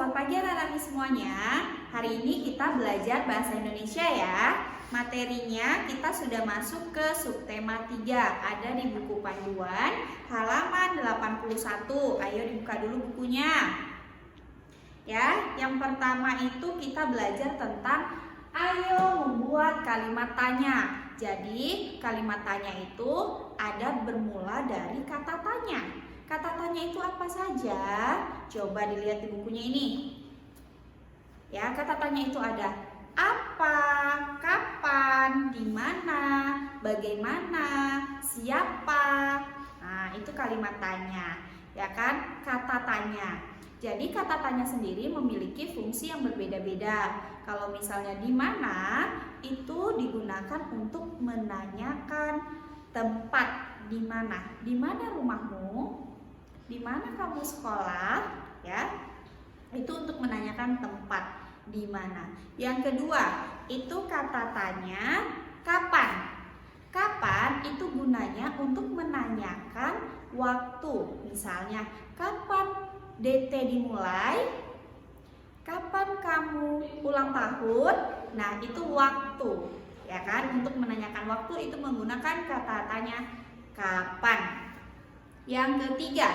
selamat pagi anak-anak semuanya. Hari ini kita belajar bahasa Indonesia ya. Materinya kita sudah masuk ke subtema 3. Ada di buku panduan halaman 81. Ayo dibuka dulu bukunya. Ya, yang pertama itu kita belajar tentang ayo membuat kalimat tanya. Jadi, kalimat tanya itu ada bermula dari kata tanya. Kata tanya itu apa saja? Coba dilihat di bukunya ini. Ya, kata tanya itu ada apa, kapan, di mana, bagaimana, siapa. Nah, itu kalimat tanya, ya kan? Kata tanya. Jadi kata tanya sendiri memiliki fungsi yang berbeda-beda. Kalau misalnya di mana, itu digunakan untuk menanyakan tempat. Di mana? Di mana rumahmu? Di mana kamu sekolah? Ya, itu untuk menanyakan tempat di mana. Yang kedua, itu kata tanya kapan. Kapan itu gunanya untuk menanyakan waktu. Misalnya, kapan DT dimulai? Kapan kamu ulang tahun? Nah, itu waktu, ya kan? Untuk menanyakan waktu itu menggunakan kata tanya kapan. Yang ketiga,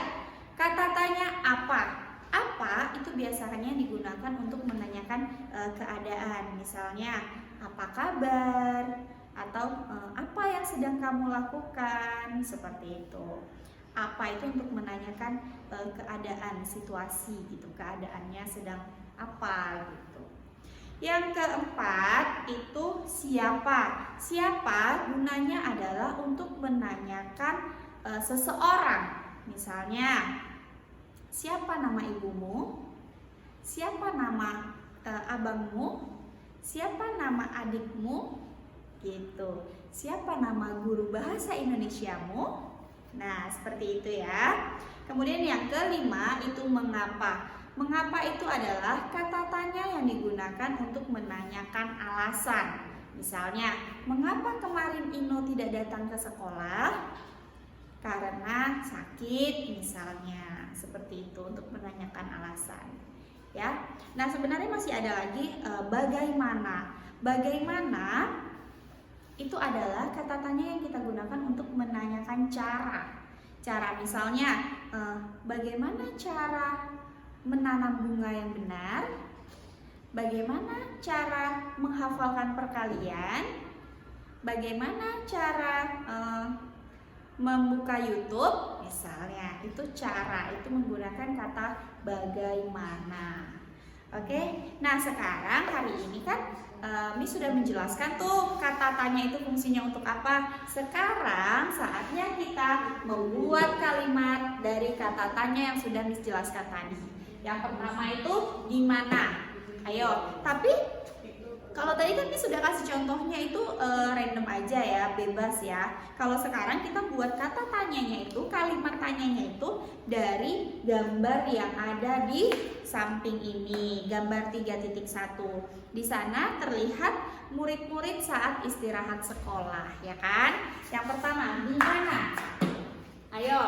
kata tanya apa. Apa itu biasanya digunakan untuk menanyakan keadaan. Misalnya, apa kabar? Atau apa yang sedang kamu lakukan? Seperti itu. Apa itu untuk menanyakan keadaan, situasi gitu. Keadaannya sedang apa gitu. Yang keempat itu siapa. Siapa gunanya adalah untuk menanyakan seseorang. Misalnya, siapa nama ibumu? Siapa nama abangmu? Siapa nama adikmu? Gitu. Siapa nama guru bahasa Indonesiamu? Nah, seperti itu ya. Kemudian yang kelima itu mengapa. Mengapa itu adalah kata tanya yang digunakan untuk menanyakan alasan. Misalnya, mengapa kemarin Ino tidak datang ke sekolah? Karena sakit misalnya, seperti itu untuk menanyakan alasan ya. Nah, sebenarnya masih ada lagi bagaimana. Bagaimana itu adalah kata tanya yang kita gunakan untuk menanyakan cara. Cara misalnya bagaimana cara menanam bunga yang benar? Bagaimana cara menghafalkan perkalian? Bagaimana cara membuka YouTube misalnya, itu cara, itu menggunakan kata bagaimana. Oke, nah sekarang hari ini kan Miss sudah menjelaskan tuh kata tanya itu fungsinya untuk apa. Sekarang saatnya kita membuat kalimat dari kata tanya yang sudah Miss jelaskan tadi. Yang pertama itu di mana. Ayo, tapi kalau tadi kan Miss sudah kasih contohnya itu random aja ya, bebas ya. Kalau sekarang kita buat kata tanyanya itu, kalimat tanyanya itu dari gambar yang ada di samping ini, gambar 3.1. Di sana terlihat murid-murid saat istirahat sekolah, ya kan? Yang pertama, di mana? Ayo,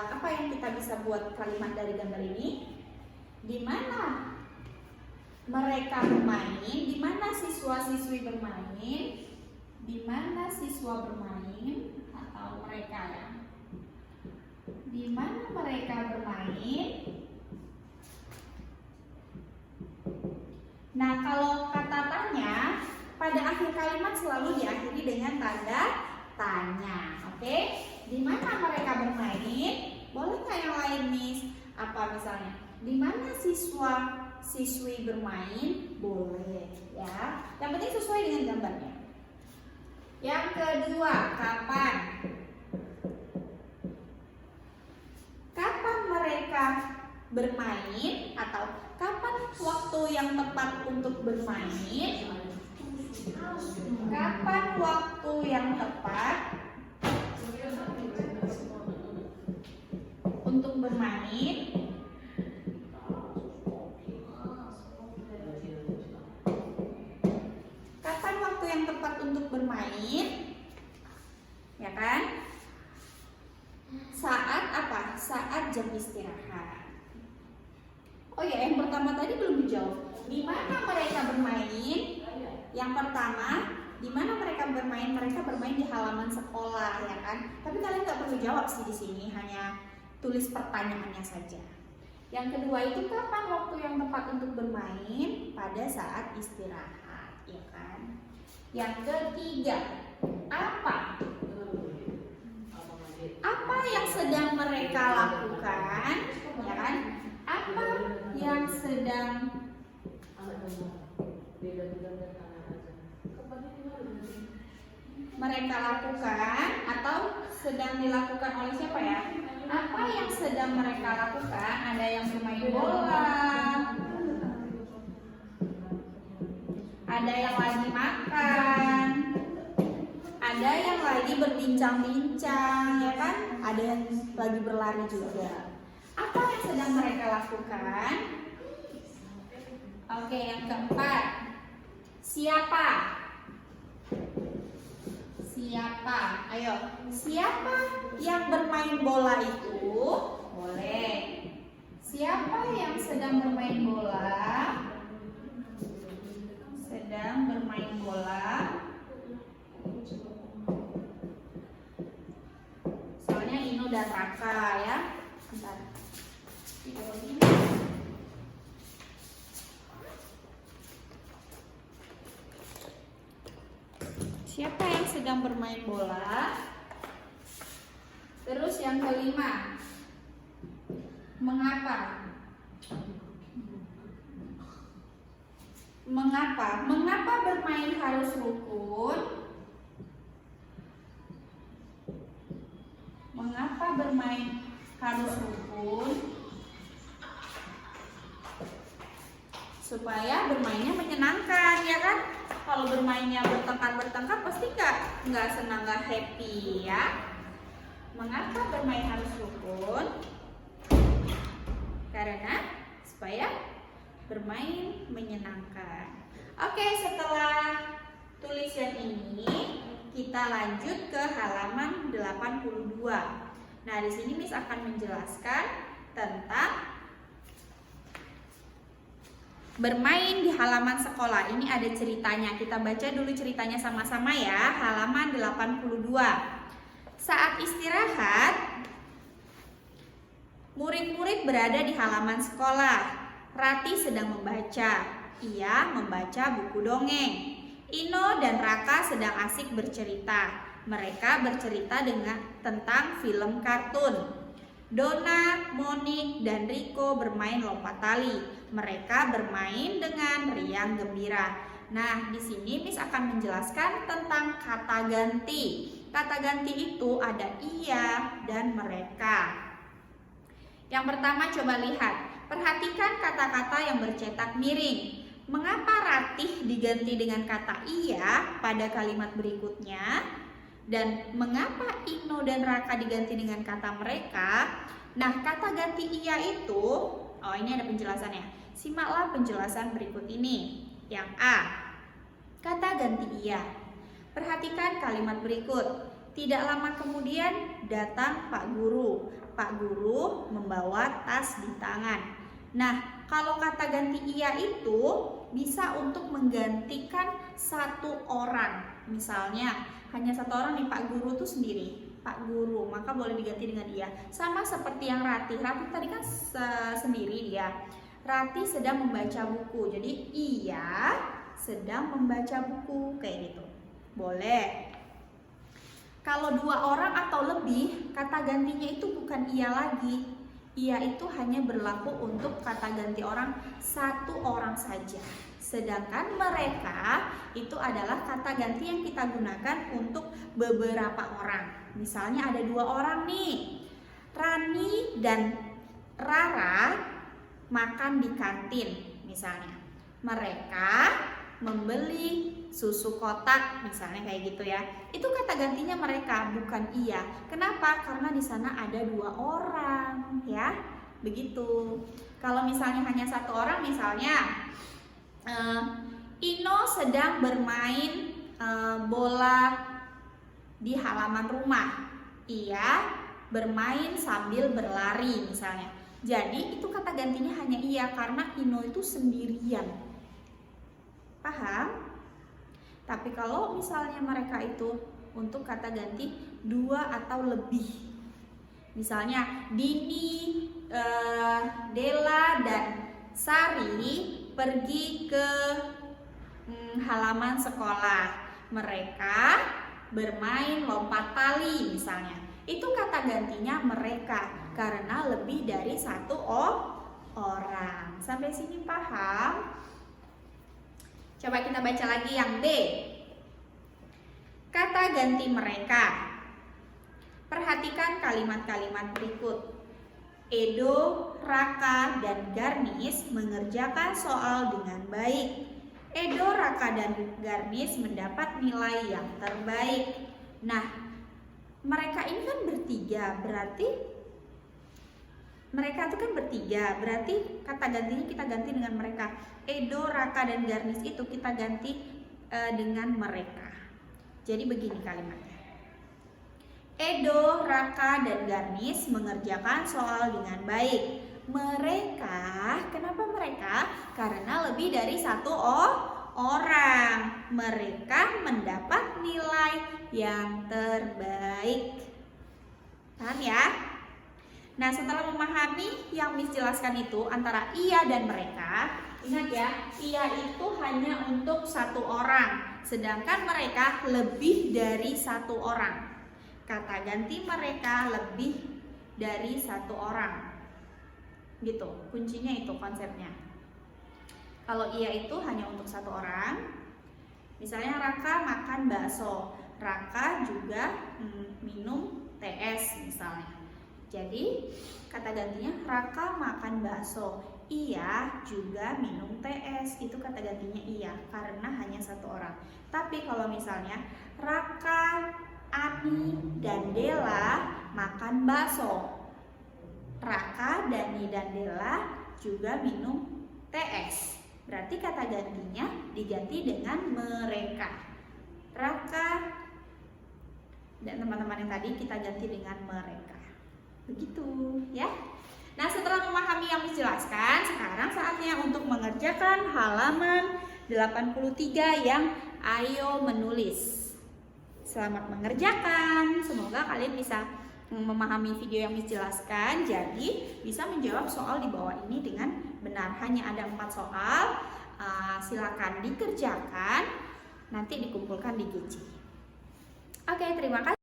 apa yang kita bisa buat kalimat dari gambar ini? Di mana mereka bermain? Di mana siswa-siswi bermain? Di mana siswa bermain atau mereka ya? Di mana mereka bermain? Nah, kalau kata tanya pada akhir kalimat selalu diakhiri dengan tanda tanya. Oke? Di mana mereka bermain? Boleh nggak yang lain, Miss? Apa misalnya? Di mana siswi bermain? Boleh ya. Yang penting sesuai dengan gambarnya. Yang kedua, kapan? Kapan mereka bermain atau kapan waktu yang tepat untuk bermain? Kapan waktu yang tepat untuk bermain? Yang tepat untuk bermain, ya kan? Saat apa? Saat jam istirahat. Oh ya, yang pertama tadi belum dijawab. Di mana mereka bermain? Yang pertama, di mana mereka bermain? Mereka bermain di halaman sekolah, ya kan? Tapi kalian nggak perlu jawab sih di sini, hanya tulis pertanyaannya saja. Yang kedua itu kapan waktu yang tepat untuk bermain? Pada saat istirahat, ya kan? Yang ketiga, apa? Apa yang sedang mereka lakukan? Ya kan? Apa yang sedang mereka lakukan atau sedang dilakukan oleh siapa ya? Apa yang sedang mereka lakukan? Ada yang bermain bola, ada yang lagi makan, ada yang lagi berbincang-bincang, ya kan? Ada yang lagi berlari juga. Apa yang sedang mereka lakukan? Oke, yang keempat, siapa? Siapa? Ayo, siapa yang bermain bola itu? Boleh. Siapa yang sedang bermain bola? Sedang bermain bola. Soalnya Ino dan Raka ya. Bentar. Siapa yang sedang bermain bola? Terus yang kelima, mengapa? Mengapa? Mengapa bermain harus rukun? Mengapa bermain harus rukun? Supaya bermainnya menyenangkan, ya kan? Kalau bermainnya bertengkar pasti nggak senang, nggak happy ya. Mengapa bermain harus rukun? Karena supaya bermain menyenangkan. Oke, setelah tulis yang ini, kita lanjut ke halaman 82. Nah, di sini Miss akan menjelaskan tentang bermain di halaman sekolah. Ini ada ceritanya. Kita baca dulu ceritanya sama-sama ya. Halaman 82. Saat istirahat, murid-murid berada di halaman sekolah. Rati sedang membaca. Ia membaca buku dongeng. Ino dan Raka sedang asik bercerita. Mereka bercerita tentang film kartun. Dona, Monik, dan Riko bermain lompat tali. Mereka bermain dengan riang gembira. Nah, di sini Miss akan menjelaskan tentang kata ganti. Kata ganti itu ada ia dan mereka. Yang pertama coba lihat. Perhatikan kata-kata yang bercetak miring. Mengapa Ratih diganti dengan kata iya pada kalimat berikutnya? Dan mengapa Ino dan Raka diganti dengan kata mereka? Nah, kata ganti iya itu, ini ada penjelasannya. Simaklah penjelasan berikut ini. Yang A, kata ganti iya. Perhatikan kalimat berikut. Tidak lama kemudian datang Pak Guru. Pak Guru membawa tas di tangan. Nah, kalau kata ganti iya itu bisa untuk menggantikan satu orang. Misalnya, hanya satu orang nih, Pak Guru tuh sendiri, Pak Guru, maka boleh diganti dengan ia. Sama seperti yang Rati. Rati tadi kan sendiri dia. Rati sedang membaca buku. Jadi ia sedang membaca buku, kayak gitu. Boleh. Kalau dua orang atau lebih, kata gantinya itu bukan ia lagi. Ia itu hanya berlaku untuk kata ganti orang satu orang saja. Sedangkan mereka itu adalah kata ganti yang kita gunakan untuk beberapa orang. Misalnya ada dua orang nih, Rani dan Rara makan di kantin misalnya. Mereka membeli susu kotak misalnya, kayak gitu ya. Itu kata gantinya mereka, bukan iya. Kenapa? Karena di sana ada dua orang ya. Begitu. Kalau misalnya hanya satu orang, misalnya Ino sedang bermain bola di halaman rumah. Ia bermain sambil berlari misalnya. Jadi itu kata gantinya hanya ia karena Ino itu sendirian. Paham? Tapi kalau misalnya mereka itu untuk kata ganti dua atau lebih, misalnya Dini, Dela, dan Sari pergi ke halaman sekolah. Mereka bermain lompat tali misalnya. Itu kata gantinya mereka karena lebih dari satu orang. Sampai sini paham? Coba kita baca lagi yang B. Kata ganti mereka. Perhatikan kalimat-kalimat berikut. Edo, Raka, dan Garnis mengerjakan soal dengan baik. Edo, Raka, dan Garnis mendapat nilai yang terbaik. Nah, mereka ini kan bertiga, berarti mereka itu kan bertiga, berarti kata gantinya kita ganti dengan mereka. Edo, Raka, dan Garnis itu kita ganti dengan mereka. Jadi begini kalimatnya. Edo, Raka, dan Garnis mengerjakan soal dengan baik. Mereka, kenapa mereka? Karena lebih dari satu orang. Mereka mendapat nilai yang terbaik. Paham ya? Nah, setelah memahami yang Miss jelaskan itu antara ia dan mereka, ingat ya, ia itu hanya untuk satu orang, sedangkan mereka lebih dari satu orang. Kata ganti mereka lebih dari satu orang. Gitu, kuncinya itu konsepnya. Kalau ia itu hanya untuk satu orang, misalnya Raka makan bakso, Raka juga minum TS misalnya. Jadi kata gantinya Raka makan bakso, ia juga minum TS. Itu kata gantinya ia karena hanya satu orang. Tapi kalau misalnya Raka, Ani, dan Dela makan bakso, Raka, Dani, dan Dela juga minum TS. Berarti kata gantinya diganti dengan mereka. Raka dan teman-teman yang tadi kita ganti dengan mereka. Begitu ya. Nah, setelah memahami yang dijelaskan, sekarang saatnya untuk mengerjakan halaman 83 yang ayo menulis. Selamat mengerjakan. Semoga kalian bisa memahami video yang dijelaskan, jadi bisa menjawab soal di bawah ini dengan benar. Hanya ada 4 soal. Silakan dikerjakan, nanti dikumpulkan di GC. Oke, terima kasih.